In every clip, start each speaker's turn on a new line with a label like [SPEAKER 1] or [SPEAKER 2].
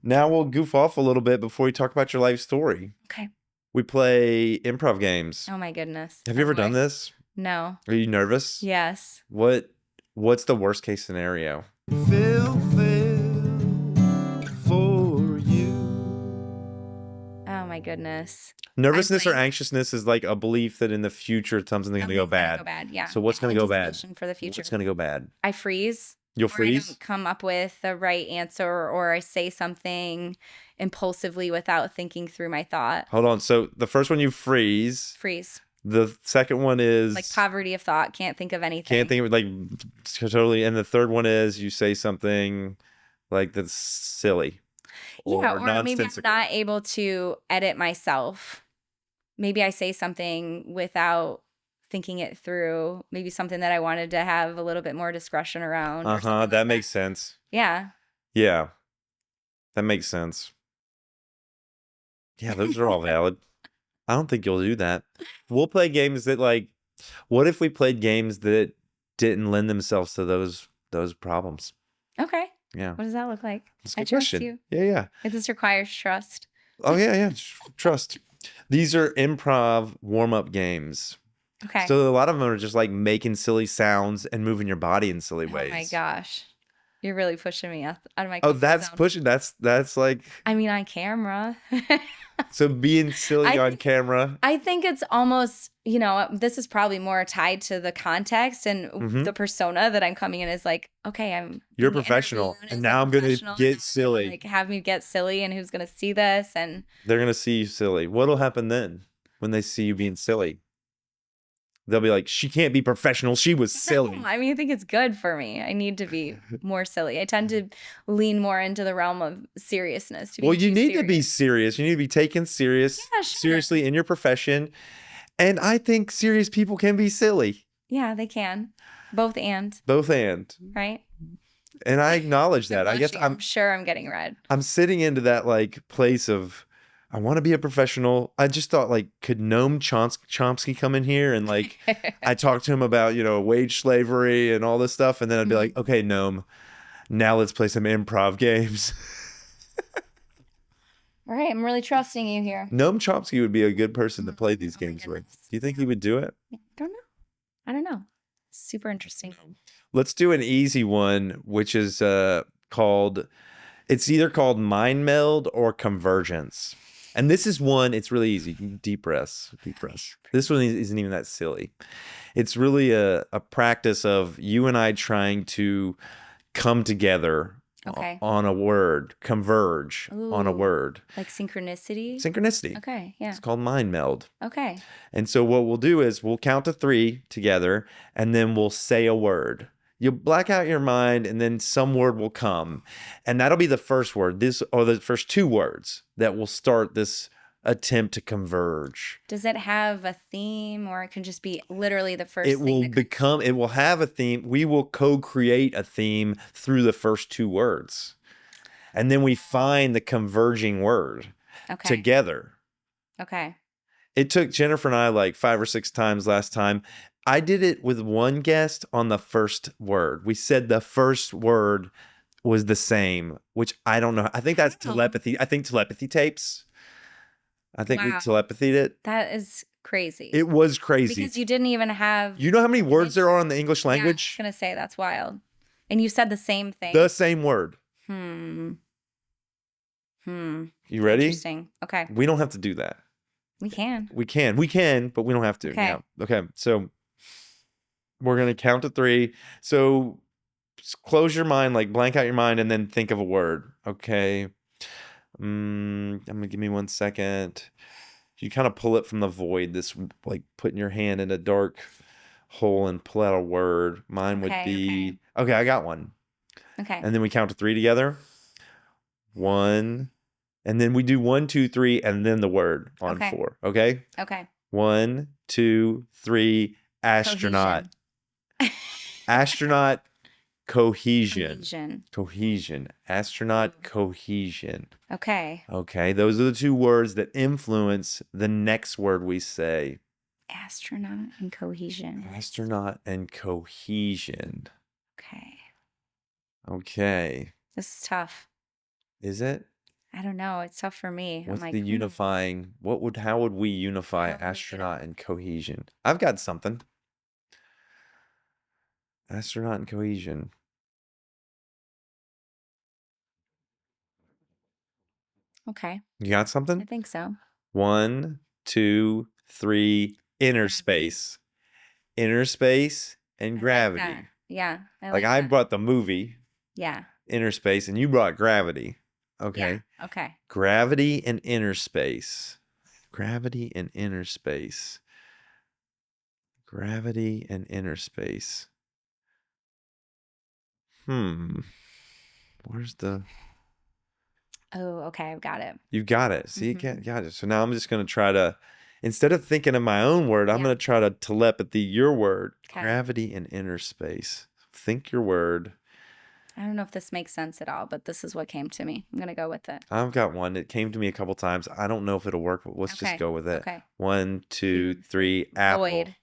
[SPEAKER 1] Now we'll goof off a little bit before we talk about your life story.
[SPEAKER 2] Okay.
[SPEAKER 1] We play improv games.
[SPEAKER 2] Oh my goodness.
[SPEAKER 1] Have you ever done
[SPEAKER 2] course.
[SPEAKER 1] this?
[SPEAKER 2] No.
[SPEAKER 1] Are you nervous?
[SPEAKER 2] Yes.
[SPEAKER 1] What's the worst case scenario?
[SPEAKER 3] Phil Phails for you.
[SPEAKER 2] Oh my goodness.
[SPEAKER 1] Nervousness or
[SPEAKER 2] blank.
[SPEAKER 1] anxiousness is like a belief that in the future something's going to go
[SPEAKER 2] Something's gonna
[SPEAKER 1] bad.
[SPEAKER 2] Go bad. Yeah.
[SPEAKER 1] So what's going to go bad?
[SPEAKER 2] Anticipation for the future.
[SPEAKER 1] What's going to go bad?
[SPEAKER 2] I freeze.
[SPEAKER 1] You'll
[SPEAKER 2] Or I
[SPEAKER 1] freeze?
[SPEAKER 2] don't come up with the right answer, or I say something impulsively without thinking through my thought.
[SPEAKER 1] Hold on. So the first one you freeze.
[SPEAKER 2] Freeze.
[SPEAKER 1] The second one is
[SPEAKER 2] Like poverty of thought. Can't think of anything.
[SPEAKER 1] can't think of it, like totally. And the third one is you say something like that's silly.
[SPEAKER 2] Yeah, or maybe I'm
[SPEAKER 1] nonsensical.
[SPEAKER 2] not able to edit myself. Maybe I say something without thinking it through. Maybe something that I wanted to have a little bit more discretion around. or something like
[SPEAKER 1] That makes sense.
[SPEAKER 2] Yeah.
[SPEAKER 1] Yeah. That makes sense. Yeah, those are all valid. I don't think you'll do that. We'll play games that what if we played games that didn't lend themselves to those problems?
[SPEAKER 2] Okay.
[SPEAKER 1] Yeah.
[SPEAKER 2] What does that look like?
[SPEAKER 1] That's a
[SPEAKER 2] I
[SPEAKER 1] good
[SPEAKER 2] trust
[SPEAKER 1] question.
[SPEAKER 2] you.
[SPEAKER 1] Yeah.
[SPEAKER 2] This requires trust.
[SPEAKER 1] Oh, yeah. Trust. These are improv warm-up games.
[SPEAKER 2] Okay.
[SPEAKER 1] So a lot of them are just like making silly sounds and moving your body in silly ways.
[SPEAKER 2] Oh my gosh. You're really pushing me out of my
[SPEAKER 1] Oh,
[SPEAKER 2] comfort
[SPEAKER 1] that's
[SPEAKER 2] zone.
[SPEAKER 1] pushing. That's like,
[SPEAKER 2] I mean, on camera.
[SPEAKER 1] so being silly on
[SPEAKER 2] think-
[SPEAKER 1] camera.
[SPEAKER 2] I think it's almost, this is probably more tied to the context and
[SPEAKER 1] Mhm.
[SPEAKER 2] the persona that I'm coming in is like, okay,
[SPEAKER 1] You're a
[SPEAKER 2] being
[SPEAKER 1] professional,
[SPEAKER 2] interviewed
[SPEAKER 1] and
[SPEAKER 2] as
[SPEAKER 1] now
[SPEAKER 2] a
[SPEAKER 1] I'm going to
[SPEAKER 2] professional, and
[SPEAKER 1] get
[SPEAKER 2] now they're gonna,
[SPEAKER 1] silly.
[SPEAKER 2] like have me get silly, and who's going to see this? And
[SPEAKER 1] They're going to see you silly. What'll happen then when they see you being silly? They'll be like, she can't be professional. She was silly.
[SPEAKER 2] No, I mean, I think it's good for me. I need to be more silly. I tend to lean more into the realm of seriousness.
[SPEAKER 1] Well, you
[SPEAKER 2] too
[SPEAKER 1] need to be
[SPEAKER 2] serious.
[SPEAKER 1] serious. You need to be taken serious,
[SPEAKER 2] Yeah, sure.
[SPEAKER 1] seriously in your profession. And I think serious people can be silly.
[SPEAKER 2] Yeah, they can. Both and,
[SPEAKER 1] Both and.
[SPEAKER 2] right?
[SPEAKER 1] And I acknowledge that.
[SPEAKER 2] They're
[SPEAKER 1] I guess
[SPEAKER 2] blushing. I'm sure I'm getting red.
[SPEAKER 1] I'm sitting into that place of I want to be a professional. I just thought could Noam Chomsky come in here and I talked to him about, wage slavery and all this stuff. And then I'd be like, okay, Noam, now let's play some improv games.
[SPEAKER 2] All right, I'm really trusting you here.
[SPEAKER 1] Noam Chomsky would be a good person to play these games with.
[SPEAKER 2] goodness.
[SPEAKER 1] Do you think he would do it?
[SPEAKER 2] I don't know. Super interesting.
[SPEAKER 1] Let's do an easy one, which is it's either called mind meld or convergence. And this is one, it's really easy. Deep breaths. This one isn't even that silly. It's really a practice of you and I trying to come together
[SPEAKER 2] Okay.
[SPEAKER 1] on a word, converge on a
[SPEAKER 2] Ooh.
[SPEAKER 1] word.
[SPEAKER 2] Like synchronicity?
[SPEAKER 1] Synchronicity.
[SPEAKER 2] Okay, yeah.
[SPEAKER 1] It's called mind meld.
[SPEAKER 2] Okay.
[SPEAKER 1] And so what we'll do is we'll count to 3 together, and then we'll say a word. You'll black out your mind, and then some word will come. And that'll be the first word, the first 2 words that will start this attempt to converge.
[SPEAKER 2] Does it have a theme, or it can just be literally the first
[SPEAKER 1] It
[SPEAKER 2] thing
[SPEAKER 1] will have a theme. We will co-create a theme through the first 2 words. And then we find the converging word
[SPEAKER 2] Okay.
[SPEAKER 1] together.
[SPEAKER 2] Okay.
[SPEAKER 1] It took Jennifer and I 5 or 6 times last time. I did it with one guest on the first word. We said the first word was the same, which I don't know. I think that's telepathy. I think telepathy tapes. I think we
[SPEAKER 2] Wow.
[SPEAKER 1] telepathied it.
[SPEAKER 2] That is crazy.
[SPEAKER 1] It was crazy.
[SPEAKER 2] Because you didn't even have...
[SPEAKER 1] You know how many words there are in the English
[SPEAKER 2] Yeah, I was
[SPEAKER 1] language?
[SPEAKER 2] going to say, that's wild. And you said the same thing.
[SPEAKER 1] The same word.
[SPEAKER 2] Hmm.
[SPEAKER 1] You ready?
[SPEAKER 2] Interesting. Okay.
[SPEAKER 1] We don't have to do that.
[SPEAKER 2] We can.
[SPEAKER 1] We can, but we don't have to.
[SPEAKER 2] Okay.
[SPEAKER 1] Yeah. Okay. So we're going to count to 3. So close your mind, blank out your mind, and then think of a word. Okay. I'm going to give me 1 second. You kind of pull it from the void, this putting your hand in a dark hole and pull out a word. Mine would be, okay, I got one.
[SPEAKER 2] Okay.
[SPEAKER 1] And then we count to 3 together. 1, and then we do 1, 2, 3, and then the word on 4. Okay.
[SPEAKER 2] Okay.
[SPEAKER 1] 1, 2, 3. Astronaut. Astronaut. Cohesion. Astronaut cohesion.
[SPEAKER 2] Okay.
[SPEAKER 1] Okay. Those are the 2 words that influence the next word we say.
[SPEAKER 2] Astronaut and cohesion.
[SPEAKER 1] Astronaut and cohesion.
[SPEAKER 2] Okay.
[SPEAKER 1] Okay.
[SPEAKER 2] This is tough.
[SPEAKER 1] Is it?
[SPEAKER 2] I don't know. It's tough for me.
[SPEAKER 1] What's
[SPEAKER 2] I'm like,
[SPEAKER 1] the unifying? How would we unify
[SPEAKER 2] How would we
[SPEAKER 1] astronaut and cohesion? I've got something. Astronaut and cohesion.
[SPEAKER 2] Okay.
[SPEAKER 1] You got
[SPEAKER 2] I
[SPEAKER 1] something?
[SPEAKER 2] think so.
[SPEAKER 1] 1, 2, 3. Inner
[SPEAKER 2] Gravity.
[SPEAKER 1] space. Inner space and
[SPEAKER 2] I like
[SPEAKER 1] gravity.
[SPEAKER 2] that. Yeah. I
[SPEAKER 1] Like
[SPEAKER 2] like
[SPEAKER 1] I
[SPEAKER 2] that.
[SPEAKER 1] brought the movie
[SPEAKER 2] Yeah.
[SPEAKER 1] Inner Space and you brought Gravity. Okay.
[SPEAKER 2] Yeah. Okay.
[SPEAKER 1] Gravity and inner space. Gravity and inner space. Gravity and inner space. Where's the...
[SPEAKER 2] Oh, okay. I've got it.
[SPEAKER 1] You got it. See,
[SPEAKER 2] Mhm.
[SPEAKER 1] got it. So now I'm just going to try to, instead of thinking of my own word, I'm
[SPEAKER 2] Yeah.
[SPEAKER 1] going to try to telepathy your word.
[SPEAKER 2] 'Kay.
[SPEAKER 1] Gravity and inner space. Think your word.
[SPEAKER 2] I don't know if this makes sense at all, but this is what came to me. I'm going to go with it.
[SPEAKER 1] I've got one. It came to me a couple times. I don't know if it'll work, but let's just
[SPEAKER 2] Okay.
[SPEAKER 1] go with it.
[SPEAKER 2] Okay.
[SPEAKER 1] 1, 2,
[SPEAKER 2] 2,
[SPEAKER 1] 3. Apple.
[SPEAKER 2] Void.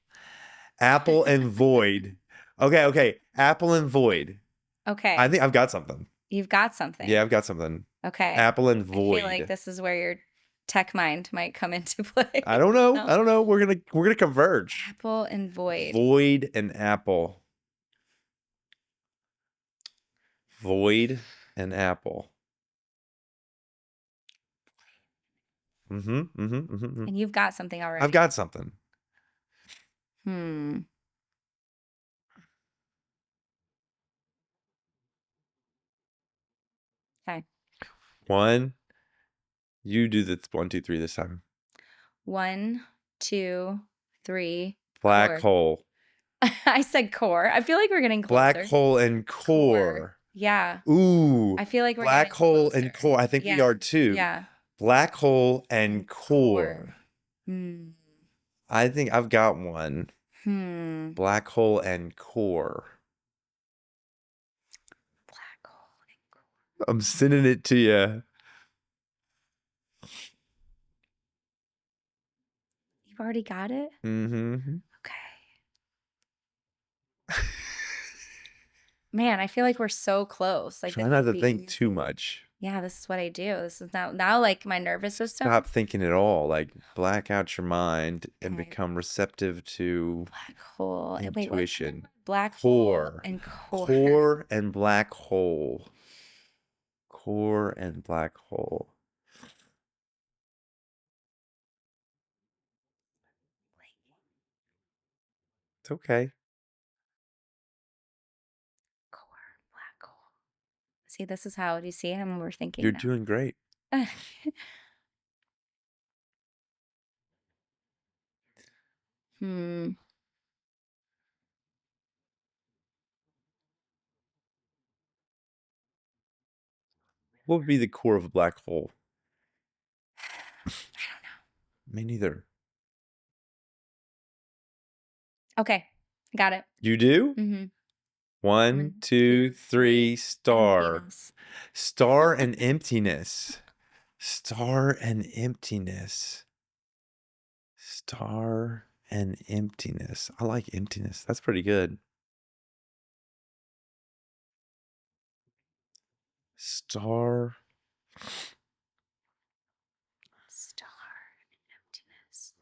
[SPEAKER 1] Apple and void. Okay. Apple and void.
[SPEAKER 2] Okay.
[SPEAKER 1] I think I've got something.
[SPEAKER 2] You've got something.
[SPEAKER 1] Yeah, I've got something.
[SPEAKER 2] Okay.
[SPEAKER 1] Apple and
[SPEAKER 2] I
[SPEAKER 1] void.
[SPEAKER 2] feel like this is where your tech mind might come into play.
[SPEAKER 1] I don't know.
[SPEAKER 2] No?
[SPEAKER 1] I don't know. We're gonna converge.
[SPEAKER 2] Apple and void.
[SPEAKER 1] Void and apple. Void and apple.
[SPEAKER 2] And you've got something already.
[SPEAKER 1] I've got something.
[SPEAKER 2] Okay.
[SPEAKER 1] 1. You do the 1, 2, 3 this time.
[SPEAKER 2] 1, 2, 3.
[SPEAKER 1] Black
[SPEAKER 2] core.
[SPEAKER 1] hole.
[SPEAKER 2] I said core. I feel like we're getting closer.
[SPEAKER 1] Black hole and core.
[SPEAKER 2] Yeah.
[SPEAKER 1] Ooh.
[SPEAKER 2] I feel like we're
[SPEAKER 1] Black
[SPEAKER 2] getting
[SPEAKER 1] hole
[SPEAKER 2] closer.
[SPEAKER 1] and core. I think we
[SPEAKER 2] Yeah.
[SPEAKER 1] are too.
[SPEAKER 2] Yeah.
[SPEAKER 1] Black hole and core. I think I've got one. Black hole and core.
[SPEAKER 2] Black hole and core.
[SPEAKER 1] I'm sending it to you.
[SPEAKER 2] You've already got it?
[SPEAKER 1] Mm-hmm.
[SPEAKER 2] Okay. Man, I feel like we're so close. Like
[SPEAKER 1] Try
[SPEAKER 2] this
[SPEAKER 1] not
[SPEAKER 2] would
[SPEAKER 1] to
[SPEAKER 2] be
[SPEAKER 1] think
[SPEAKER 2] easy.
[SPEAKER 1] too much.
[SPEAKER 2] Yeah, this is what I do. This is now like my nervous system.
[SPEAKER 1] Stop thinking at all. Like black out your mind and
[SPEAKER 2] Okay.
[SPEAKER 1] become receptive to
[SPEAKER 2] Black hole. Wait, what's the
[SPEAKER 1] intuition.
[SPEAKER 2] word? Black
[SPEAKER 1] Core.
[SPEAKER 2] hole and core.
[SPEAKER 1] Core and black hole. Core and black hole. It's okay.
[SPEAKER 2] Core, black hole. See, this is how, do you see I'm overthinking
[SPEAKER 1] You're
[SPEAKER 2] now.
[SPEAKER 1] doing great. What would be the core of a black hole?
[SPEAKER 2] I don't know.
[SPEAKER 1] Me neither.
[SPEAKER 2] Okay, got it.
[SPEAKER 1] You do?
[SPEAKER 2] Mm-hmm.
[SPEAKER 1] 1, 2, 3. Star.
[SPEAKER 2] Emptiness.
[SPEAKER 1] Star and emptiness. Star and emptiness. Star and emptiness. I like emptiness. That's pretty good. Star.
[SPEAKER 2] Star and emptiness.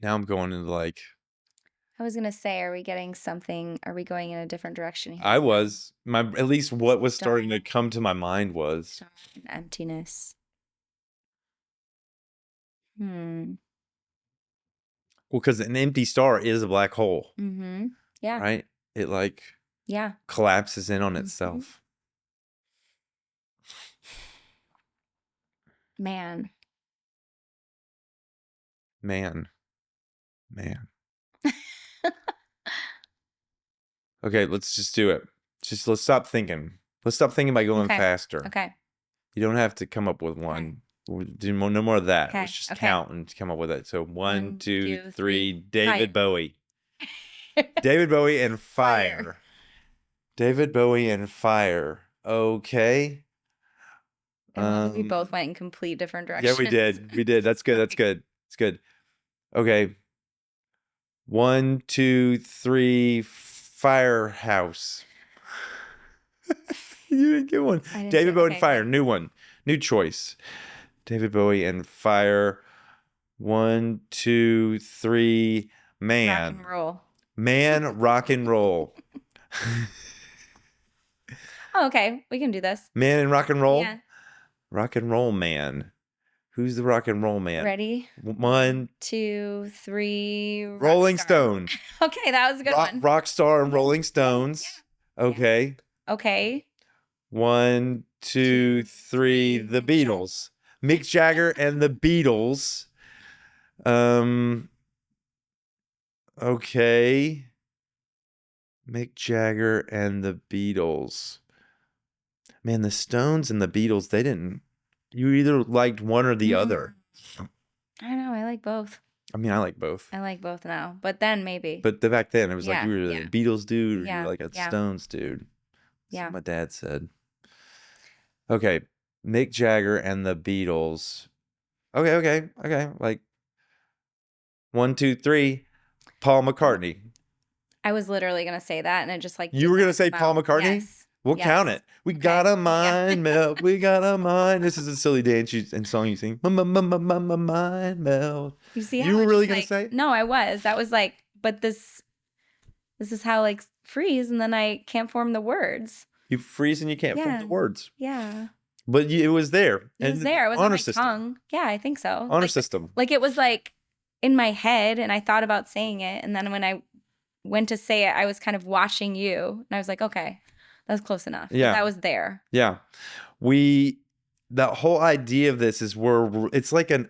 [SPEAKER 1] Now I'm going into like...
[SPEAKER 2] I was gonna say, are we getting something? Are we going in a different direction here?
[SPEAKER 1] I was. At least what was starting to
[SPEAKER 2] Star.
[SPEAKER 1] come to my mind was...
[SPEAKER 2] Star and emptiness. Well,
[SPEAKER 1] because an empty star is a black hole.
[SPEAKER 2] Yeah.
[SPEAKER 1] Right? It like...
[SPEAKER 2] Yeah.
[SPEAKER 1] collapses in on itself.
[SPEAKER 2] Man.
[SPEAKER 1] Okay, let's just do it. Let's stop thinking. Let's stop thinking by going faster.
[SPEAKER 2] Okay.
[SPEAKER 1] You don't have to come up with one. We'll do no more of that.
[SPEAKER 2] Okay.
[SPEAKER 1] Let's just count and come up with it. So 1, 2, 3.
[SPEAKER 2] 3.
[SPEAKER 1] David Bowie. David Bowie and fire. David Bowie and fire. Okay.
[SPEAKER 2] We both went in complete different directions.
[SPEAKER 1] Yeah, we did. We did. That's good. That's good. It's good. Okay. 1, 2, 3, Firehouse. You didn't get one.
[SPEAKER 2] I didn't
[SPEAKER 1] David
[SPEAKER 2] do-
[SPEAKER 1] Bowie and
[SPEAKER 2] okay,
[SPEAKER 1] Fire.
[SPEAKER 2] okay.
[SPEAKER 1] New one. New choice. David Bowie and Fire. 1, 2, 3. Man.
[SPEAKER 2] Rock and roll.
[SPEAKER 1] Man, rock and roll.
[SPEAKER 2] Oh, okay. We can do this.
[SPEAKER 1] Man and rock and roll?
[SPEAKER 2] Yeah.
[SPEAKER 1] Rock and roll man. Who's the rock and roll man?
[SPEAKER 2] Ready?
[SPEAKER 1] 1.
[SPEAKER 2] 2, 3.
[SPEAKER 1] Rolling
[SPEAKER 2] Rockstar.
[SPEAKER 1] Stone.
[SPEAKER 2] Okay, that was a good one.
[SPEAKER 1] Rockstar and Rolling Stones. Okay.
[SPEAKER 2] Okay.
[SPEAKER 1] 1, 2, 3. The Beatles. Mick Jagger and the Beatles. Okay. Mick Jagger and the Beatles. Man, the Stones and the Beatles, they didn't. You either liked one or the other.
[SPEAKER 2] I know. I like both.
[SPEAKER 1] I mean, I like both.
[SPEAKER 2] I like both now. But then maybe.
[SPEAKER 1] But back then, it was like
[SPEAKER 2] Yeah,
[SPEAKER 1] you were
[SPEAKER 2] yeah.
[SPEAKER 1] a Beatles dude or you
[SPEAKER 2] Yeah,
[SPEAKER 1] were like a
[SPEAKER 2] yeah.
[SPEAKER 1] Stones dude. That's
[SPEAKER 2] Yeah.
[SPEAKER 1] what my dad said. Okay. Mick Jagger and the Beatles. Okay. Like 1, 2, 3. Paul McCartney.
[SPEAKER 2] I was literally going to say that. And it just like.
[SPEAKER 1] You were
[SPEAKER 2] did
[SPEAKER 1] going to
[SPEAKER 2] not
[SPEAKER 1] say
[SPEAKER 2] come
[SPEAKER 1] Paul
[SPEAKER 2] out.
[SPEAKER 1] McCartney?
[SPEAKER 2] Yes.
[SPEAKER 1] We'll
[SPEAKER 2] Yes.
[SPEAKER 1] count it. We
[SPEAKER 2] Okay.
[SPEAKER 1] got a
[SPEAKER 2] Yeah.
[SPEAKER 1] mind melt. We got a mind. This is a silly dance and song you sing. Mind melt.
[SPEAKER 2] You see
[SPEAKER 1] You
[SPEAKER 2] how
[SPEAKER 1] were
[SPEAKER 2] it's
[SPEAKER 1] really
[SPEAKER 2] just
[SPEAKER 1] gonna
[SPEAKER 2] like-
[SPEAKER 1] say it?
[SPEAKER 2] No, I was. That was like, but this is how like freeze and then I can't form the words.
[SPEAKER 1] You freeze and you can't form
[SPEAKER 2] Yeah.
[SPEAKER 1] the words.
[SPEAKER 2] Yeah.
[SPEAKER 1] But it was there.
[SPEAKER 2] It was there. It was on
[SPEAKER 1] honor
[SPEAKER 2] my
[SPEAKER 1] system.
[SPEAKER 2] tongue. Yeah, I think so.
[SPEAKER 1] Honor
[SPEAKER 2] Like,
[SPEAKER 1] system.
[SPEAKER 2] like it was like in my head and I thought about saying it. And then when I went to say it, I was kind of watching you. And I was like, okay, that's close enough.
[SPEAKER 1] Yeah.
[SPEAKER 2] That was there.
[SPEAKER 1] Yeah. The whole idea of this is it's like an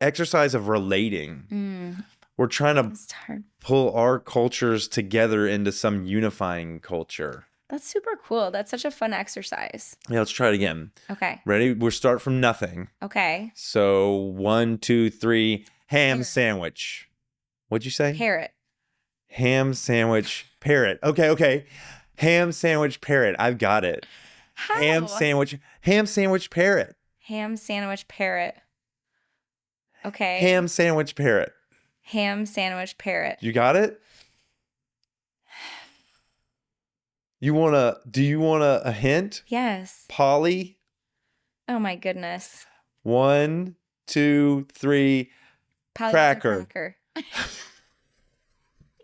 [SPEAKER 1] exercise of relating. We're trying to
[SPEAKER 2] It's hard.
[SPEAKER 1] pull our cultures together into some unifying culture.
[SPEAKER 2] That's super cool. That's such a fun exercise.
[SPEAKER 1] Yeah, let's try it again.
[SPEAKER 2] Okay.
[SPEAKER 1] Ready? We'll start from nothing.
[SPEAKER 2] Okay.
[SPEAKER 1] So 1, 2, 3. Ham
[SPEAKER 2] Parrot.
[SPEAKER 1] sandwich. What'd you say?
[SPEAKER 2] Parrot.
[SPEAKER 1] Ham sandwich parrot. Okay. Ham sandwich parrot. I've got it.
[SPEAKER 2] How?
[SPEAKER 1] Ham sandwich parrot.
[SPEAKER 2] Ham sandwich parrot. Okay.
[SPEAKER 1] Ham sandwich parrot.
[SPEAKER 2] Ham sandwich parrot.
[SPEAKER 1] You got it? Do you want a hint?
[SPEAKER 2] Yes.
[SPEAKER 1] Polly.
[SPEAKER 2] Oh my goodness.
[SPEAKER 1] 1, 2, 3.
[SPEAKER 2] Polly
[SPEAKER 1] Cracker.
[SPEAKER 2] Cracker.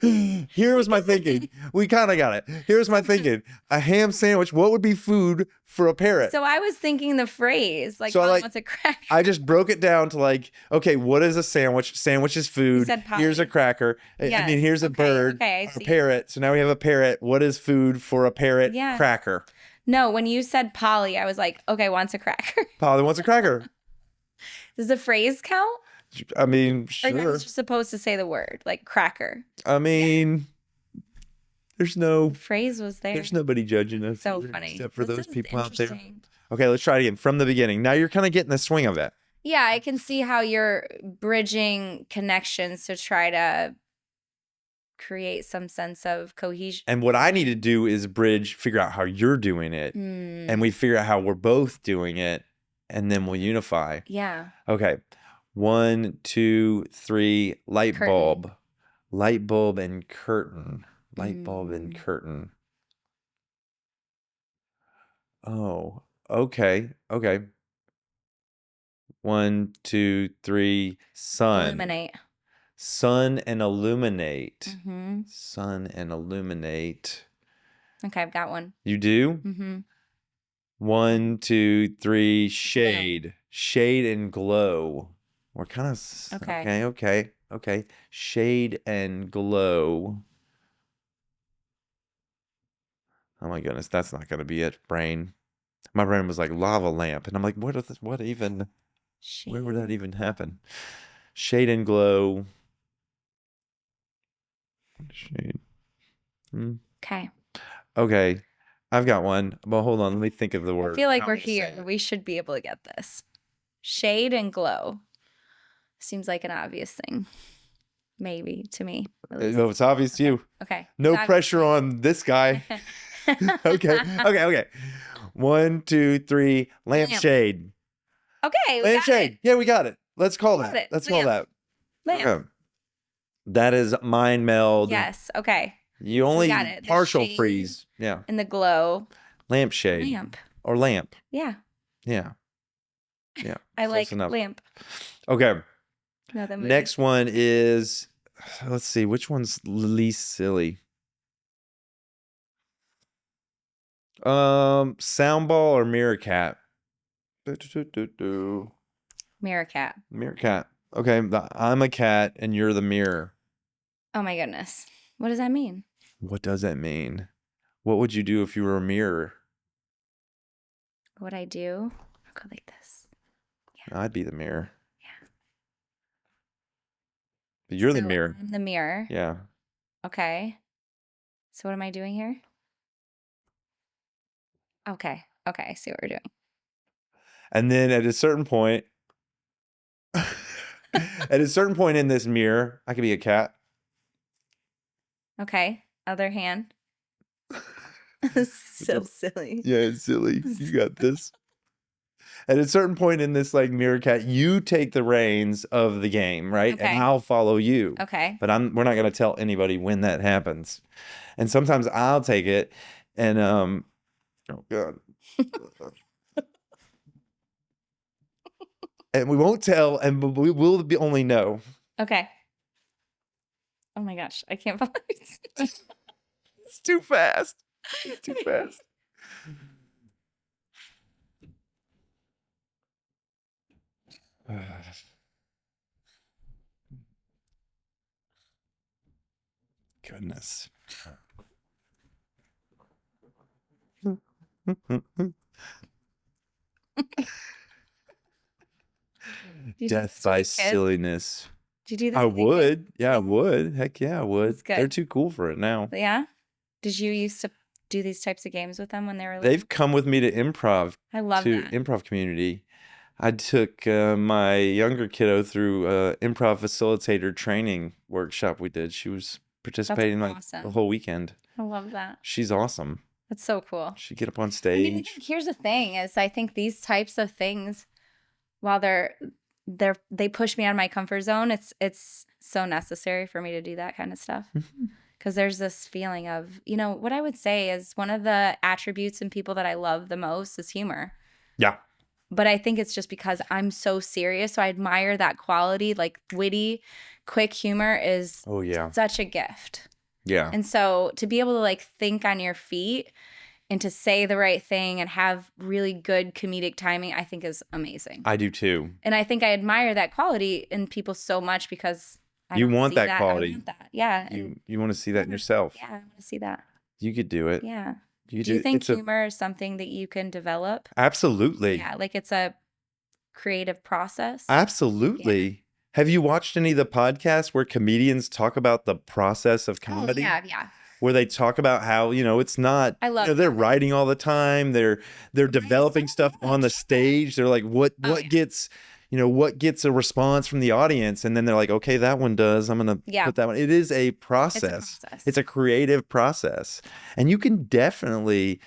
[SPEAKER 1] Here was my thinking. We kind of got it. Here's my thinking. A ham sandwich. What would be food for a parrot?
[SPEAKER 2] So I was thinking the phrase, like,
[SPEAKER 1] So,
[SPEAKER 2] Polly
[SPEAKER 1] like,
[SPEAKER 2] wants a cracker.
[SPEAKER 1] I just broke it down to like, okay, what is a sandwich? Sandwich is food.
[SPEAKER 2] said Polly.
[SPEAKER 1] Here's a cracker. I mean,
[SPEAKER 2] Yes.
[SPEAKER 1] here's a
[SPEAKER 2] Okay,
[SPEAKER 1] bird.
[SPEAKER 2] okay, I
[SPEAKER 1] a
[SPEAKER 2] see.
[SPEAKER 1] parrot. So now we have a parrot. What is food for a parrot?
[SPEAKER 2] Yeah.
[SPEAKER 1] Cracker.
[SPEAKER 2] No, when you said Polly, I was like, okay, wants a cracker.
[SPEAKER 1] Polly wants a cracker.
[SPEAKER 2] Does the phrase count?
[SPEAKER 1] I mean,
[SPEAKER 2] Or
[SPEAKER 1] sure.
[SPEAKER 2] you're just supposed to say the word, like cracker?
[SPEAKER 1] I mean, there's
[SPEAKER 2] Phrase was there.
[SPEAKER 1] nobody judging us.
[SPEAKER 2] So
[SPEAKER 1] either,
[SPEAKER 2] funny.
[SPEAKER 1] Except for
[SPEAKER 2] This
[SPEAKER 1] those
[SPEAKER 2] is
[SPEAKER 1] people out there.
[SPEAKER 2] interesting.
[SPEAKER 1] Okay, let's try it again from the beginning. Now you're kind of getting the swing of it.
[SPEAKER 2] Yeah, I can see how you're bridging connections to try to create some sense of cohesion.
[SPEAKER 1] And what I need to do is figure out how you're doing it. And we figure out how we're both doing it. And then we'll unify.
[SPEAKER 2] Yeah.
[SPEAKER 1] Okay. 1, 2, 3. Light
[SPEAKER 2] Curtain.
[SPEAKER 1] bulb. Light bulb and curtain. Light bulb and curtain. Oh, okay. 1, 2, 3. Sun.
[SPEAKER 2] Illuminate.
[SPEAKER 1] Sun and illuminate.
[SPEAKER 2] Mm-hmm.
[SPEAKER 1] Sun and illuminate.
[SPEAKER 2] Okay, I've got one.
[SPEAKER 1] You do?
[SPEAKER 2] Mm-hmm.
[SPEAKER 1] 1, 2, 3. Shade. Shade and glow. We're kind of
[SPEAKER 2] Okay.
[SPEAKER 1] Okay. Shade and glow. Oh my goodness, that's not gonna be it. Brain. My brain was like lava lamp, and I'm like, what even? Where would that even happen? Shade and glow. Shade.
[SPEAKER 2] Okay.
[SPEAKER 1] Okay, I've got one. But hold on, let me think of the word.
[SPEAKER 2] I feel like
[SPEAKER 1] How
[SPEAKER 2] we're
[SPEAKER 1] to say
[SPEAKER 2] here.
[SPEAKER 1] it.
[SPEAKER 2] We should be able to get this. Shade and glow. Seems like an obvious thing. Maybe to me. At least.
[SPEAKER 1] No, it's obvious to you.
[SPEAKER 2] Okay.
[SPEAKER 1] No
[SPEAKER 2] It's
[SPEAKER 1] pressure on this guy. Okay. 1, 2, 3. Lampshade.
[SPEAKER 2] Okay. we got
[SPEAKER 1] Lampshade.
[SPEAKER 2] it.
[SPEAKER 1] Yeah, we got it. Let's call
[SPEAKER 2] Got
[SPEAKER 1] that.
[SPEAKER 2] it.
[SPEAKER 1] Let's call
[SPEAKER 2] Lamp.
[SPEAKER 1] that.
[SPEAKER 2] Lamp.
[SPEAKER 1] Okay. That is mind meld.
[SPEAKER 2] Yes. Okay.
[SPEAKER 1] You
[SPEAKER 2] So we
[SPEAKER 1] only
[SPEAKER 2] got it. The
[SPEAKER 1] partial
[SPEAKER 2] shade
[SPEAKER 1] freeze. Yeah.
[SPEAKER 2] and the glow.
[SPEAKER 1] Lampshade.
[SPEAKER 2] Lamp.
[SPEAKER 1] Or lamp.
[SPEAKER 2] Yeah.
[SPEAKER 1] Yeah. Yeah.
[SPEAKER 2] I
[SPEAKER 1] Close
[SPEAKER 2] like
[SPEAKER 1] enough.
[SPEAKER 2] lamp.
[SPEAKER 1] Okay.
[SPEAKER 2] No, that movie.
[SPEAKER 1] Next one is, let's see, which one's least silly? Soundball or mirror cat?
[SPEAKER 2] Mirror cat.
[SPEAKER 1] Mirror cat. Okay, I'm a cat and you're the mirror.
[SPEAKER 2] Oh my goodness. What does that mean?
[SPEAKER 1] What does that mean? What would you do if you were a mirror?
[SPEAKER 2] What I do? I'll go like this.
[SPEAKER 1] I'd be the mirror. Yeah. But you're the
[SPEAKER 2] So
[SPEAKER 1] mirror.
[SPEAKER 2] I'm the mirror.
[SPEAKER 1] Yeah.
[SPEAKER 2] Okay. So what am I doing here? Okay. Okay. I see what we're doing.
[SPEAKER 1] And then at a certain point, in this mirror, I could be a cat.
[SPEAKER 2] Okay. Other hand. So silly.
[SPEAKER 1] Yeah, it's silly. You got this. At a certain point in this like mirror cat, you take the reins of the game, right?
[SPEAKER 2] Okay.
[SPEAKER 1] And I'll follow you.
[SPEAKER 2] Okay.
[SPEAKER 1] But we're not gonna tell anybody when that happens. And sometimes I'll take it and oh God. And we won't tell, and we will only know.
[SPEAKER 2] Okay. Oh my gosh. I can't follow.
[SPEAKER 1] It's too fast. It's too fast. Goodness. Death by silliness.
[SPEAKER 2] Did you do that?
[SPEAKER 1] I
[SPEAKER 2] as a kid?
[SPEAKER 1] would. Yeah, I would. Heck yeah, I would.
[SPEAKER 2] That's good.
[SPEAKER 1] They're too cool for it now.
[SPEAKER 2] Yeah. Did you used to do these types of games with them when they were little?
[SPEAKER 1] They've come with me to improv,
[SPEAKER 2] I love
[SPEAKER 1] to
[SPEAKER 2] that.
[SPEAKER 1] improv community. I took my younger kiddo through improv facilitator training workshop we did. She was participating like the
[SPEAKER 2] awesome.
[SPEAKER 1] whole weekend.
[SPEAKER 2] I love that.
[SPEAKER 1] She's awesome.
[SPEAKER 2] That's so cool.
[SPEAKER 1] She'd get up on
[SPEAKER 2] I
[SPEAKER 1] stage.
[SPEAKER 2] mean, I think here's the thing is I think these types of things, while they push me out of my comfort zone, it's so necessary for me to do that kind of stuff. Because there's this feeling of, what I would say is one of the attributes in people that I love the most is humor.
[SPEAKER 1] Yeah.
[SPEAKER 2] But I think it's just because I'm so serious. So I admire that quality. Like witty, quick humor is such a gift.
[SPEAKER 1] Yeah.
[SPEAKER 2] And so to be able to like think on your feet and to say the right thing and have really good comedic timing, I think is amazing.
[SPEAKER 1] I do too.
[SPEAKER 2] And I think I admire that quality in people so much because I
[SPEAKER 1] You
[SPEAKER 2] don't
[SPEAKER 1] want
[SPEAKER 2] see
[SPEAKER 1] that quality.
[SPEAKER 2] I want that. Yeah.
[SPEAKER 1] You want to see that in yourself.
[SPEAKER 2] Yeah, I want to see that.
[SPEAKER 1] You could do it.
[SPEAKER 2] Yeah. Do you think humor is something that you can develop?
[SPEAKER 1] Absolutely.
[SPEAKER 2] Yeah, like it's a creative process.
[SPEAKER 1] Absolutely. Yeah. Have you watched any of the podcasts where comedians talk about the process of comedy?
[SPEAKER 2] Oh, yeah.
[SPEAKER 1] Where they talk about how, it's not,
[SPEAKER 2] I love
[SPEAKER 1] they're writing all the time. They're developing stuff on the stage. They're like, what gets, what gets a response from the audience? And then they're like, okay, that one does. I'm going to put that one. It is a process. It's a creative process. And you can definitely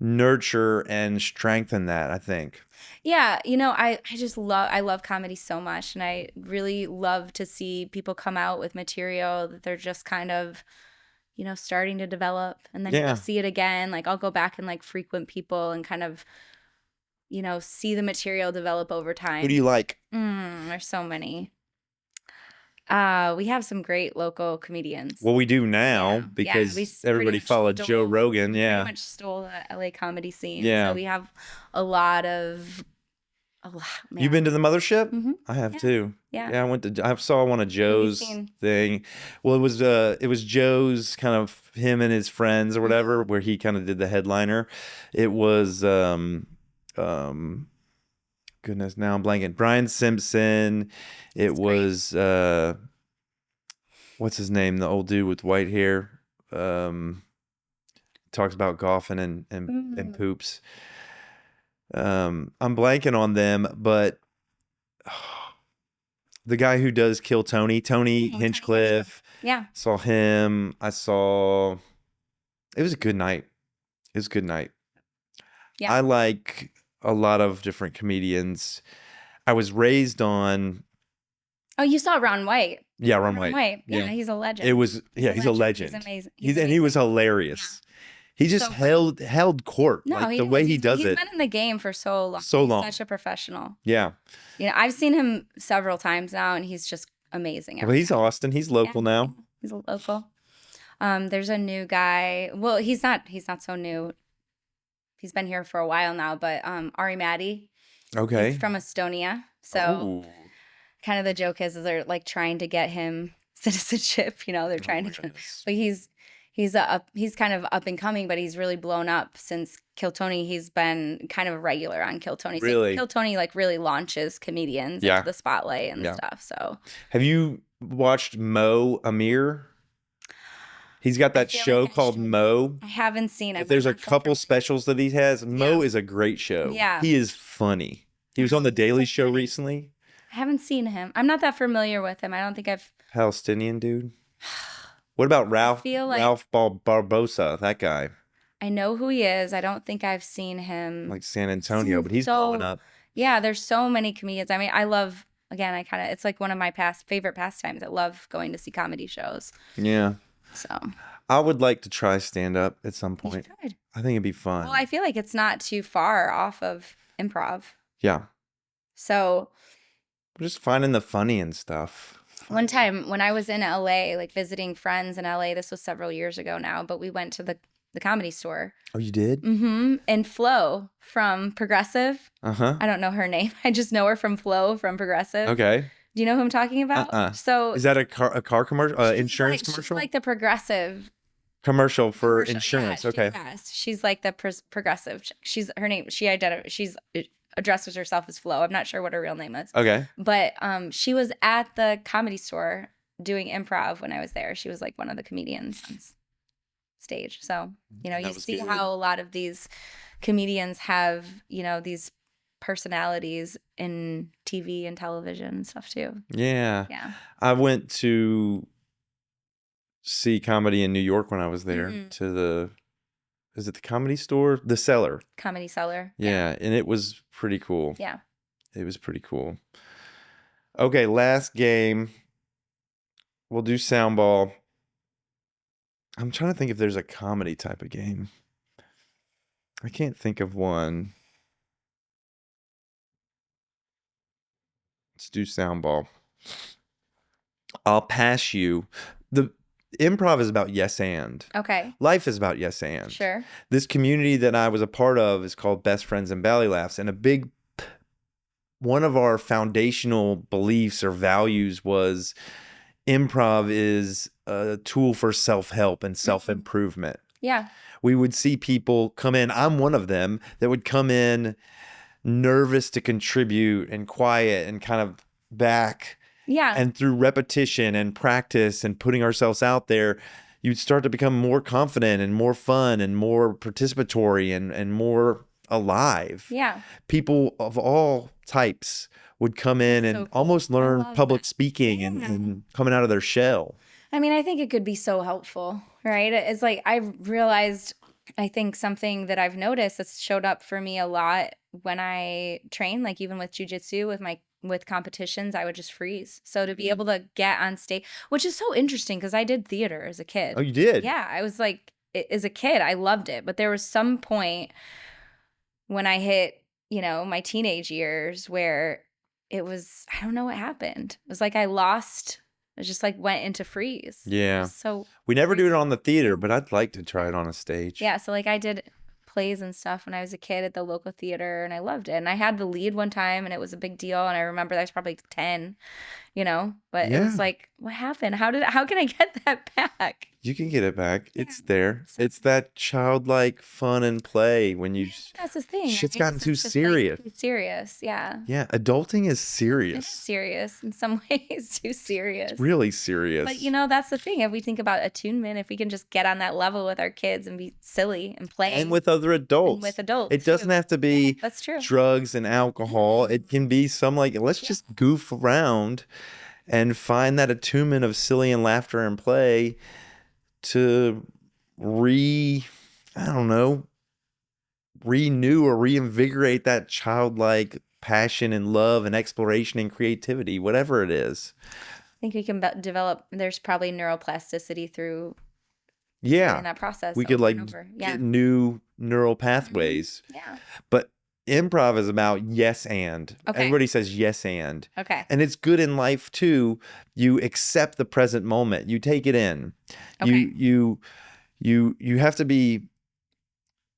[SPEAKER 1] nurture and strengthen that, I think.
[SPEAKER 2] Yeah, I love comedy so much, and I really love to see people come out with material that they're just kind of, starting to develop, and then you'll see it again. Like I'll go back and like frequent people and kind of, see the material develop over time.
[SPEAKER 1] Who do you like?
[SPEAKER 2] There's so many. We have some great local comedians.
[SPEAKER 1] Well, we do now because everybody followed Joe Rogan. Yeah.
[SPEAKER 2] Pretty much stole the LA comedy scene.
[SPEAKER 1] Yeah.
[SPEAKER 2] So we have a lot.
[SPEAKER 1] You've been to the Mothership?
[SPEAKER 2] Mm-hmm.
[SPEAKER 1] I have too.
[SPEAKER 2] Yeah.
[SPEAKER 1] Yeah, I saw one of Joe's thing. Well, it was Joe's kind of him and his friends or whatever, where he kind of did the headliner. It was goodness, now I'm blanking. Brian Simpson. It was what's his name? The old dude with white hair. Talks about golfing and poops. I'm blanking on them, but the guy who does Kill Tony Hinchcliffe.
[SPEAKER 2] Yeah.
[SPEAKER 1] Saw him. It was a good night. Yeah. I like a lot of different comedians. I was raised on.
[SPEAKER 2] Oh, you saw Ron White.
[SPEAKER 1] Yeah, Ron
[SPEAKER 2] Ron
[SPEAKER 1] White.
[SPEAKER 2] White. Yeah,
[SPEAKER 1] Yeah.
[SPEAKER 2] he's a legend.
[SPEAKER 1] It was he's a legend.
[SPEAKER 2] He's amazing.
[SPEAKER 1] And he was hilarious. He just
[SPEAKER 2] So funny.
[SPEAKER 1] held court.
[SPEAKER 2] No,
[SPEAKER 1] like
[SPEAKER 2] he
[SPEAKER 1] the way he does
[SPEAKER 2] he's
[SPEAKER 1] it.
[SPEAKER 2] been in the game for so long.
[SPEAKER 1] So long.
[SPEAKER 2] He's such a professional.
[SPEAKER 1] Yeah.
[SPEAKER 2] You know, I've seen him several times now, and he's just amazing.
[SPEAKER 1] Well, he's Austin. He's local now.
[SPEAKER 2] He's a local. There's a new guy. Well, he's not so new. He's been here for a while now, but Ari Matti.
[SPEAKER 1] Okay.
[SPEAKER 2] He's from Estonia. So kind of the joke is they're like trying to get him citizenship, you know, they're trying to get, but he's kind of up and coming, but he's really blown up since Kill Tony. He's been kind of a regular on Kill Tony. So
[SPEAKER 1] Really?
[SPEAKER 2] Kill Tony like really launches comedians into the spotlight and stuff. So
[SPEAKER 1] have you watched Mo Amir? He's got that show called Mo.
[SPEAKER 2] I haven't seen it.
[SPEAKER 1] There's a couple specials that he has. Mo is a great show.
[SPEAKER 2] Yeah.
[SPEAKER 1] He is funny. He was on The Daily Show recently.
[SPEAKER 2] I haven't seen him. I'm not that familiar with him. I don't think I've.
[SPEAKER 1] Palestinian dude. What about Ralph Barbosa? That guy.
[SPEAKER 2] I know who he is. I don't think I've seen him.
[SPEAKER 1] Like San Antonio, but he's blowing up.
[SPEAKER 2] Yeah, there's so many comedians. I mean, I love, again, it's like one of my favorite pastimes. I love going to see comedy shows.
[SPEAKER 1] Yeah.
[SPEAKER 2] So
[SPEAKER 1] I would like to try stand up at some point.
[SPEAKER 2] You should.
[SPEAKER 1] I think it'd be fun.
[SPEAKER 2] Well, I feel like it's not too far off of improv.
[SPEAKER 1] Yeah.
[SPEAKER 2] So
[SPEAKER 1] we're just finding the funny and stuff.
[SPEAKER 2] One time when I was in LA, like visiting friends in LA, this was several years ago now, but we went to the Comedy Store.
[SPEAKER 1] Oh, you did?
[SPEAKER 2] Mm-hmm. And Flo from Progressive.
[SPEAKER 1] Uh-huh.
[SPEAKER 2] I don't know her name. I just know her from Flo from Progressive.
[SPEAKER 1] Okay.
[SPEAKER 2] Do you know who I'm talking about? So
[SPEAKER 1] is that a car commercial? Insurance commercial?
[SPEAKER 2] She's like the Progressive
[SPEAKER 1] commercial for insurance. Okay.
[SPEAKER 2] She's like the Progressive. Her name. She addresses herself as Flo. I'm not sure what her real name is.
[SPEAKER 1] Okay.
[SPEAKER 2] But she was at the Comedy Store doing improv when I was there. She was like one of the comedians on stage. So, you know, you see how a lot of these comedians have, you know, these personalities in TV and television and stuff too.
[SPEAKER 1] Yeah.
[SPEAKER 2] Yeah.
[SPEAKER 1] I went to see comedy in New York when I was there is it the Comedy Store? The Cellar.
[SPEAKER 2] Comedy Cellar.
[SPEAKER 1] Yeah. And it was pretty cool.
[SPEAKER 2] Yeah.
[SPEAKER 1] It was pretty cool. Okay. Last game. We'll do soundball. I'm trying to think if there's a comedy type of game. I can't think of one. Let's do soundball. I'll pass you. The improv is about yes and.
[SPEAKER 2] Okay.
[SPEAKER 1] Life is about yes and.
[SPEAKER 2] Sure.
[SPEAKER 1] This community that I was a part of is called Best Friends and Belly Laughs. And one of our foundational beliefs or values was improv is a tool for self-help and self-improvement.
[SPEAKER 2] Yeah.
[SPEAKER 1] We would see people come in. I'm one of them that would come in nervous to contribute and quiet and kind of back.
[SPEAKER 2] Yeah.
[SPEAKER 1] And through repetition and practice and putting ourselves out there, you'd start to become more confident and more fun and more participatory and more alive.
[SPEAKER 2] Yeah.
[SPEAKER 1] People of all types would come in and almost learn public speaking and coming out of their shell.
[SPEAKER 2] I mean, I think it could be so helpful, right? It's like I've realized, I think something that I've noticed that's showed up for me a lot when I train, like even with jujitsu, with competitions, I would just freeze. So to be able to get on stage, which is so interesting because I did theater as a kid.
[SPEAKER 1] Oh, you did?
[SPEAKER 2] Yeah, I was like, as a kid, I loved it. But there was some point when I hit, you know, my teenage years where it was, I don't know what happened. It was like I just like went into freeze.
[SPEAKER 1] Yeah.
[SPEAKER 2] So
[SPEAKER 1] we never do it on the theater, but I'd like to try it on a stage.
[SPEAKER 2] Yeah. So like I did plays and stuff when I was a kid at the local theater and I loved it. And I had the lead one time and it was a big deal. And I remember that was probably 10, you know, but it was like, what happened? How can I get that back?
[SPEAKER 1] You can get it back. Yeah. It's there. It's that childlike fun and play when you.
[SPEAKER 2] That's the thing.
[SPEAKER 1] Shit's gotten too serious.
[SPEAKER 2] Like, too serious. Yeah.
[SPEAKER 1] Yeah. Adulting is serious.
[SPEAKER 2] It's serious in some ways. Too serious.
[SPEAKER 1] It's really serious.
[SPEAKER 2] But you know, that's the thing. If we think about attunement, if we can just get on that level with our kids and be silly and play.
[SPEAKER 1] And with other adults.
[SPEAKER 2] And with adults.
[SPEAKER 1] It doesn't have to be
[SPEAKER 2] that's true.
[SPEAKER 1] Drugs and alcohol. It can be some like, let's just goof around and find that attunement of silly and laughter and play to renew or reinvigorate that childlike passion and love and exploration and creativity, whatever it is.
[SPEAKER 2] think we can develop. There's probably neuroplasticity through
[SPEAKER 1] Yeah.
[SPEAKER 2] in that process.
[SPEAKER 1] We could
[SPEAKER 2] over
[SPEAKER 1] like
[SPEAKER 2] and over. Yeah.
[SPEAKER 1] get new neural pathways.
[SPEAKER 2] Yeah.
[SPEAKER 1] But improv is about yes and.
[SPEAKER 2] Okay.
[SPEAKER 1] Everybody says yes and.
[SPEAKER 2] Okay.
[SPEAKER 1] And it's good in life too. You accept the present moment. You take it in.
[SPEAKER 2] Okay.
[SPEAKER 1] You have to be,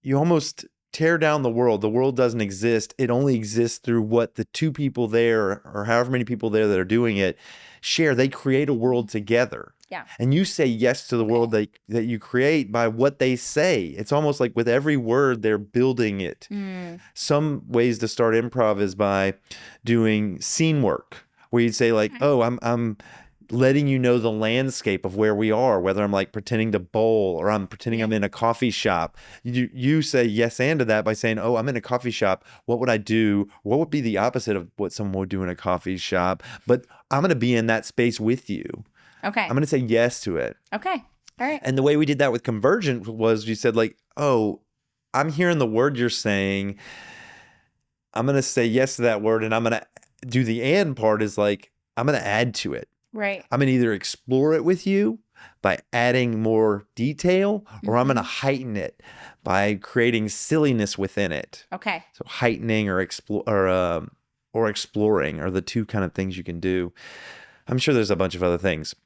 [SPEAKER 1] you almost tear down the world. The world doesn't exist. It only exists through what the two people there, or however many people there that are doing it, share. They create a world together.
[SPEAKER 2] Yeah.
[SPEAKER 1] And you say yes to the world that you create by what they say. It's almost like with every word, they're building it. Some ways to start improv is by doing scene work, where you'd say like, oh, I'm letting you know the landscape of where we are, whether I'm like pretending to bowl or I'm pretending I'm in a coffee shop. You say yes and to that by saying, oh, I'm in a coffee shop. What would I do? What would be the opposite of what someone would do in a coffee shop? But I'm going to be in that space with you.
[SPEAKER 2] Okay.
[SPEAKER 1] I'm going to say yes to it.
[SPEAKER 2] Okay. All right.
[SPEAKER 1] And the way we did that with Convergent was you said like, oh, I'm hearing the word you're saying. I'm going to say yes to that word. And I'm going to do the and part is like, I'm going to add to it.
[SPEAKER 2] Right.
[SPEAKER 1] I'm going to either explore it with you by adding more detail, or I'm going to heighten it by creating silliness within it.
[SPEAKER 2] Okay.
[SPEAKER 1] So heightening or exploring are the two kind of things you can do. I'm sure there's a bunch of other things.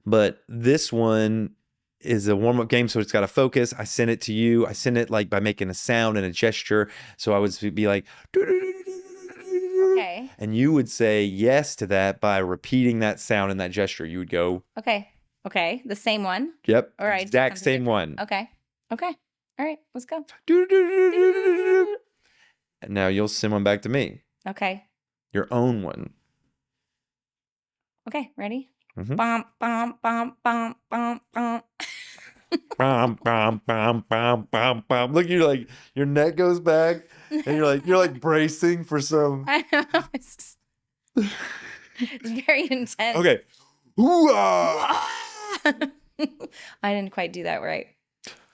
[SPEAKER 1] But this one is a warm-up game, so it's got to focus. I send it to you. I send it like by making a sound and a gesture. So I would be like,
[SPEAKER 2] okay.
[SPEAKER 1] And you would say yes to that by repeating that sound and that gesture. You would go,
[SPEAKER 2] okay. Okay. The same one.
[SPEAKER 1] Yep.
[SPEAKER 2] All right.
[SPEAKER 1] Exact same one.
[SPEAKER 2] Okay. Okay. All right. Let's go.
[SPEAKER 1] And now you'll send one back to me.
[SPEAKER 2] Okay.
[SPEAKER 1] Your own one.
[SPEAKER 2] Okay. Ready?
[SPEAKER 1] Mhm.
[SPEAKER 2] Bum, bum, bum, bum, bum, bum.
[SPEAKER 1] Bam, bam, bam, bam, bam, bam. Look, you're like, your neck goes back and you're like bracing for some.
[SPEAKER 2] I know. It's very intense.
[SPEAKER 1] Okay. Hoo-ah!
[SPEAKER 2] I didn't quite do that right.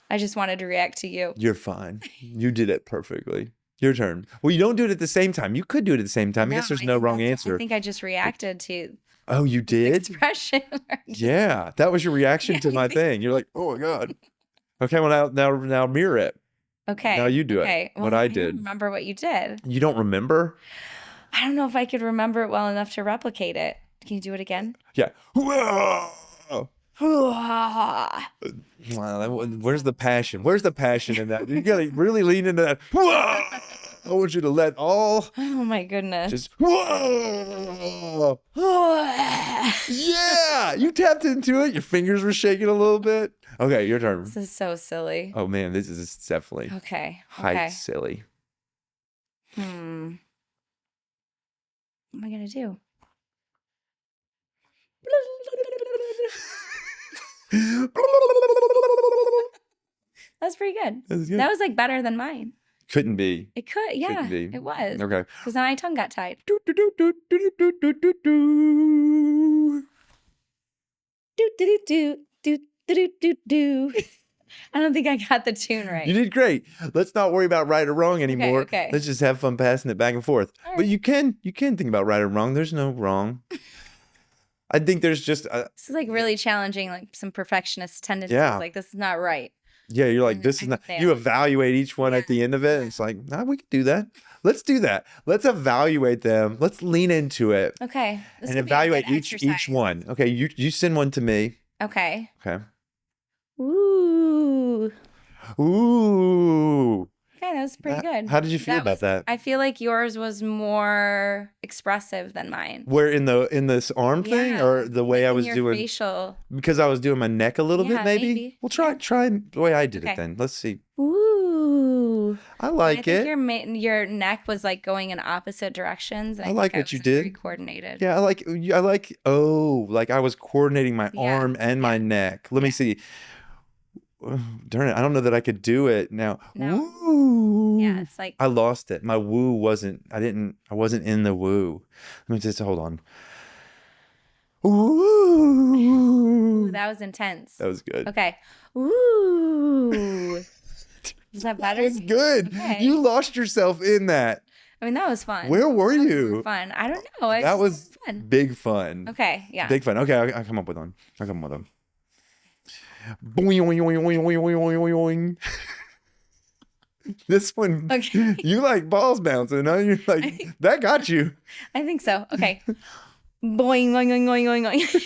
[SPEAKER 2] I just wanted to react to you.
[SPEAKER 1] You're fine. You did it perfectly. Your turn. Well, you don't do it at the same time. You could do it at the same time. I guess there's no wrong answer.
[SPEAKER 2] I think I just reacted to
[SPEAKER 1] Oh, you did?
[SPEAKER 2] expression.
[SPEAKER 1] Yeah, that was your reaction to my thing. You're like, oh my God. Okay, well now mirror it.
[SPEAKER 2] Okay.
[SPEAKER 1] Now you do it.
[SPEAKER 2] Well,
[SPEAKER 1] What I
[SPEAKER 2] don't
[SPEAKER 1] did.
[SPEAKER 2] remember what you did.
[SPEAKER 1] You don't remember?
[SPEAKER 2] I don't know if I could remember it well enough to replicate it. Can you do it again?
[SPEAKER 1] Yeah. Whoa! Where's the passion? Where's the passion in that? You gotta really lean into that. I want you to let all
[SPEAKER 2] Oh my goodness.
[SPEAKER 1] just whoa. Yeah, you tapped into it. Your fingers were shaking a little bit. Okay, your turn.
[SPEAKER 2] This is so silly.
[SPEAKER 1] Oh man, this is definitely
[SPEAKER 2] Okay.
[SPEAKER 1] high silly.
[SPEAKER 2] What am I gonna do? That's pretty good.
[SPEAKER 1] That's good.
[SPEAKER 2] That was like better than mine.
[SPEAKER 1] Couldn't be.
[SPEAKER 2] It could, yeah,
[SPEAKER 1] Couldn't be.
[SPEAKER 2] it was.
[SPEAKER 1] Okay.
[SPEAKER 2] Because then my tongue got tied.
[SPEAKER 1] Do, do, do, do, do, do, do, do, do.
[SPEAKER 2] Do do do do do do do do. I don't think I got the tune right.
[SPEAKER 1] You did great. Let's not worry about right or wrong anymore.
[SPEAKER 2] okay.
[SPEAKER 1] Let's just have fun passing it back and forth.
[SPEAKER 2] All
[SPEAKER 1] But
[SPEAKER 2] right.
[SPEAKER 1] you can think about right or wrong. There's no wrong. I think there's just
[SPEAKER 2] This is like really challenging, like some perfectionist tendencies.
[SPEAKER 1] Yeah.
[SPEAKER 2] Like this is not right.
[SPEAKER 1] yeah, you're like, this is not,
[SPEAKER 2] fail.
[SPEAKER 1] you evaluate each one at the end of it. And it's like, nah, we can do that. Let's do that. Let's evaluate them. Let's lean into it
[SPEAKER 2] Okay. This
[SPEAKER 1] and
[SPEAKER 2] could be a
[SPEAKER 1] evaluate
[SPEAKER 2] good
[SPEAKER 1] each
[SPEAKER 2] exercise.
[SPEAKER 1] one. Okay, you send one to me.
[SPEAKER 2] Okay.
[SPEAKER 1] Okay.
[SPEAKER 2] Ooh.
[SPEAKER 1] Ooh.
[SPEAKER 2] Okay, that was pretty good.
[SPEAKER 1] How did you feel about that?
[SPEAKER 2] I feel like yours was more expressive than mine.
[SPEAKER 1] Where in this arm thing,
[SPEAKER 2] Yeah,
[SPEAKER 1] or the way
[SPEAKER 2] like
[SPEAKER 1] I
[SPEAKER 2] in
[SPEAKER 1] was
[SPEAKER 2] your
[SPEAKER 1] doing
[SPEAKER 2] facial.
[SPEAKER 1] because I was doing my neck a little bit,
[SPEAKER 2] Yeah,
[SPEAKER 1] maybe.
[SPEAKER 2] maybe.
[SPEAKER 1] Well, try the way I did it
[SPEAKER 2] Okay.
[SPEAKER 1] then. Let's see.
[SPEAKER 2] Ooh.
[SPEAKER 1] I
[SPEAKER 2] And
[SPEAKER 1] like
[SPEAKER 2] I
[SPEAKER 1] it.
[SPEAKER 2] think your neck was like going in opposite directions. And
[SPEAKER 1] I
[SPEAKER 2] think
[SPEAKER 1] like
[SPEAKER 2] I
[SPEAKER 1] what you
[SPEAKER 2] was very
[SPEAKER 1] did.
[SPEAKER 2] coordinated.
[SPEAKER 1] Yeah, I like. Oh, like I was coordinating my
[SPEAKER 2] Yeah.
[SPEAKER 1] arm and my neck. Let me see. Darn it! I don't know that I could do it now.
[SPEAKER 2] No.
[SPEAKER 1] Woo.
[SPEAKER 2] Yeah, it's like
[SPEAKER 1] I lost it. My woo wasn't. I wasn't in the woo. Let me just hold on. Ooh.
[SPEAKER 2] ooh, that was intense.
[SPEAKER 1] That was good.
[SPEAKER 2] Okay. Ooh. Is that
[SPEAKER 1] That
[SPEAKER 2] better?
[SPEAKER 1] was good.
[SPEAKER 2] Okay.
[SPEAKER 1] You lost yourself in that.
[SPEAKER 2] I mean, that was fun.
[SPEAKER 1] Where were
[SPEAKER 2] That was more
[SPEAKER 1] you?
[SPEAKER 2] fun. I don't know.
[SPEAKER 1] That was
[SPEAKER 2] fun.
[SPEAKER 1] big fun.
[SPEAKER 2] Okay, yeah.
[SPEAKER 1] Big fun. Okay, I'll come up with one. Boing, boing, boing, boing, boing, boing, boing, boing. This one,
[SPEAKER 2] Okay.
[SPEAKER 1] you like balls bouncing, huh? You're like, that got you.
[SPEAKER 2] I think so. Okay. Boing, boing, boing, boing, boing, boing.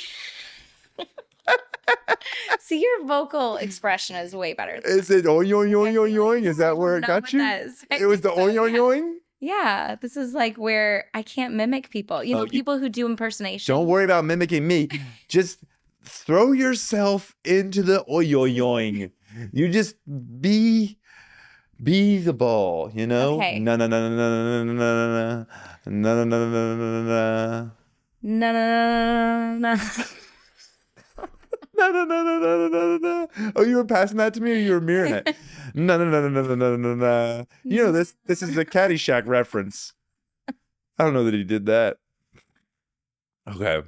[SPEAKER 2] See, your vocal expression is way better.
[SPEAKER 1] Is it oing, oing, oing, oing, oing? Is that where it
[SPEAKER 2] know
[SPEAKER 1] got
[SPEAKER 2] what
[SPEAKER 1] you?
[SPEAKER 2] that is. I
[SPEAKER 1] It was the
[SPEAKER 2] think so,
[SPEAKER 1] oing, oing,
[SPEAKER 2] yeah.
[SPEAKER 1] oing?
[SPEAKER 2] Yeah, this is like where I can't mimic people. You know,
[SPEAKER 1] Oh,
[SPEAKER 2] people who do impersonation.
[SPEAKER 1] Don't worry about mimicking me. Just throw yourself into the oi, oi, oing. You just be the ball, you know?
[SPEAKER 2] Okay.
[SPEAKER 1] No, no, no, no, no, no, no, no, no, no, no, no, no, no, no.
[SPEAKER 2] No, no, no, no, no.
[SPEAKER 1] No, no, no, no, no, no, no, no. Oh, you were passing that to me or you were mirroring it? No, no, no, no, no, no, no, no. You know, this is a Caddyshack reference. I don't know that he did that. Okay.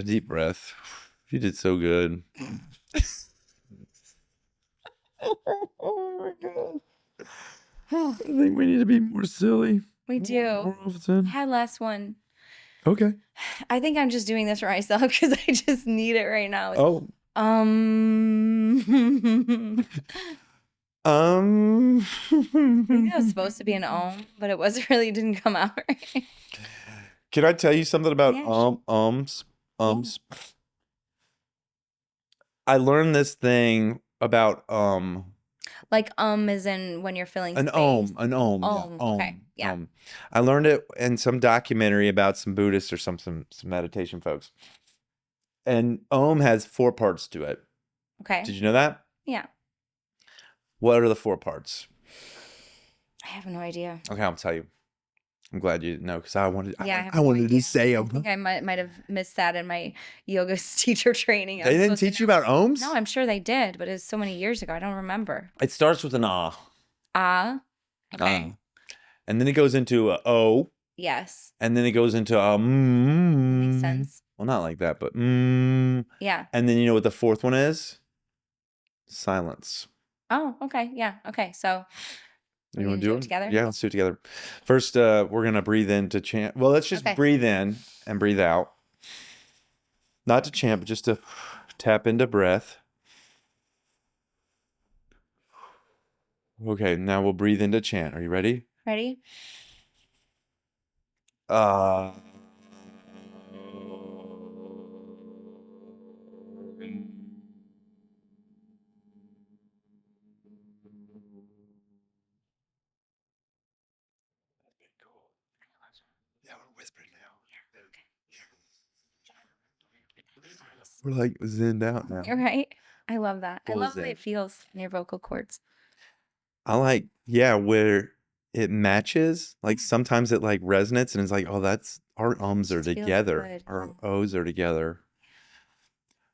[SPEAKER 1] Deep breath. You did so good. Oh my God. I think we need to be more silly.
[SPEAKER 2] We do.
[SPEAKER 1] More
[SPEAKER 2] I
[SPEAKER 1] often.
[SPEAKER 2] had last one.
[SPEAKER 1] Okay.
[SPEAKER 2] I think I'm just doing this for myself because I just need it right now. It's,
[SPEAKER 1] Oh.
[SPEAKER 2] I think that was supposed to be an but it wasn't really didn't come out right.
[SPEAKER 1] Can I tell you something about
[SPEAKER 2] Yeah, sure.
[SPEAKER 1] ums? I learned this thing about
[SPEAKER 2] Like is in when you're feeling
[SPEAKER 1] an
[SPEAKER 2] space.
[SPEAKER 1] an yeah,
[SPEAKER 2] Okay. Yeah.
[SPEAKER 1] I learned it in some documentary about some Buddhists or some meditation folks. And has 4 parts to it.
[SPEAKER 2] Okay.
[SPEAKER 1] Did you know that?
[SPEAKER 2] Yeah.
[SPEAKER 1] What are the 4 parts?
[SPEAKER 2] I have no idea.
[SPEAKER 1] Okay, I'll tell you. I'm glad you didn't know because I wanted
[SPEAKER 2] Yeah,
[SPEAKER 1] I wanted to say
[SPEAKER 2] I
[SPEAKER 1] them.
[SPEAKER 2] think I might have missed that in my yoga teacher training.
[SPEAKER 1] They didn't teach you about ohms?
[SPEAKER 2] No, I'm sure they did, but it was so many years ago. I don't remember.
[SPEAKER 1] It starts with an ah.
[SPEAKER 2] Ah. Okay.
[SPEAKER 1] And then it goes into a o.
[SPEAKER 2] Yes.
[SPEAKER 1] And then it goes into a
[SPEAKER 2] Makes sense.
[SPEAKER 1] Well, not like that, but
[SPEAKER 2] Yeah.
[SPEAKER 1] And then you know what the 4th one is? Silence.
[SPEAKER 2] Oh, okay. Yeah. Okay. So
[SPEAKER 1] You want to do it
[SPEAKER 2] together?
[SPEAKER 1] Yeah, let's do it together. First, we're gonna breathe in to chant. Well, let's just breathe in and breathe out. Not to chant, but just to tap into breath. Okay, now we'll breathe into chant. Are you ready?
[SPEAKER 2] Ready?
[SPEAKER 1] Yeah, we're whispering now. We're like zenned out now.
[SPEAKER 2] You're right. I love that. I
[SPEAKER 1] What
[SPEAKER 2] love
[SPEAKER 1] was
[SPEAKER 2] the way
[SPEAKER 1] that?
[SPEAKER 2] it feels in your vocal cords.
[SPEAKER 1] I like, where it matches. Like sometimes it like resonates and it's like, oh, that's our ums are
[SPEAKER 2] Just feels
[SPEAKER 1] together.
[SPEAKER 2] good.
[SPEAKER 1] Our O's are together.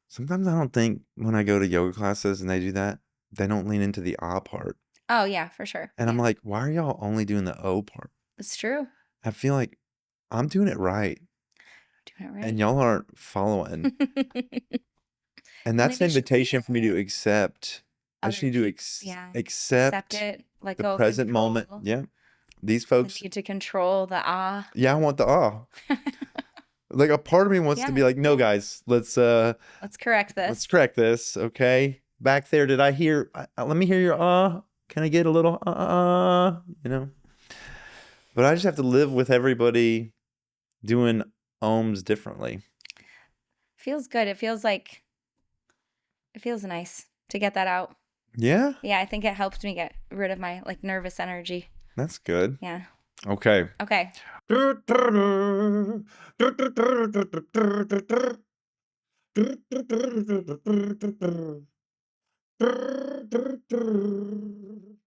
[SPEAKER 1] Sometimes I don't think when I go to yoga classes and they do that, they don't lean into the ah part.
[SPEAKER 2] Oh, yeah, for sure.
[SPEAKER 1] And I'm like, why are y'all only doing the O part?
[SPEAKER 2] It's true.
[SPEAKER 1] I feel like I'm doing it right.
[SPEAKER 2] Doing it right.
[SPEAKER 1] And y'all aren't following. And that's an invitation for me to accept. I just need to accept
[SPEAKER 2] it. Let
[SPEAKER 1] the
[SPEAKER 2] go.
[SPEAKER 1] present moment. Yeah. These folks.
[SPEAKER 2] You to control the ah.
[SPEAKER 1] Yeah, I want the ah. Like a part of me wants to be like, no, guys, let's
[SPEAKER 2] correct this.
[SPEAKER 1] Let's correct this. Okay. Back there, did I hear? Let me hear your ah. Can I get a little you know? But I just have to live with everybody doing ohms differently.
[SPEAKER 2] Feels good. It feels nice to get that out.
[SPEAKER 1] Yeah?
[SPEAKER 2] Yeah, I think it helped me get rid of my like nervous energy.
[SPEAKER 1] That's good.
[SPEAKER 2] Yeah.
[SPEAKER 1] Okay.
[SPEAKER 2] Okay.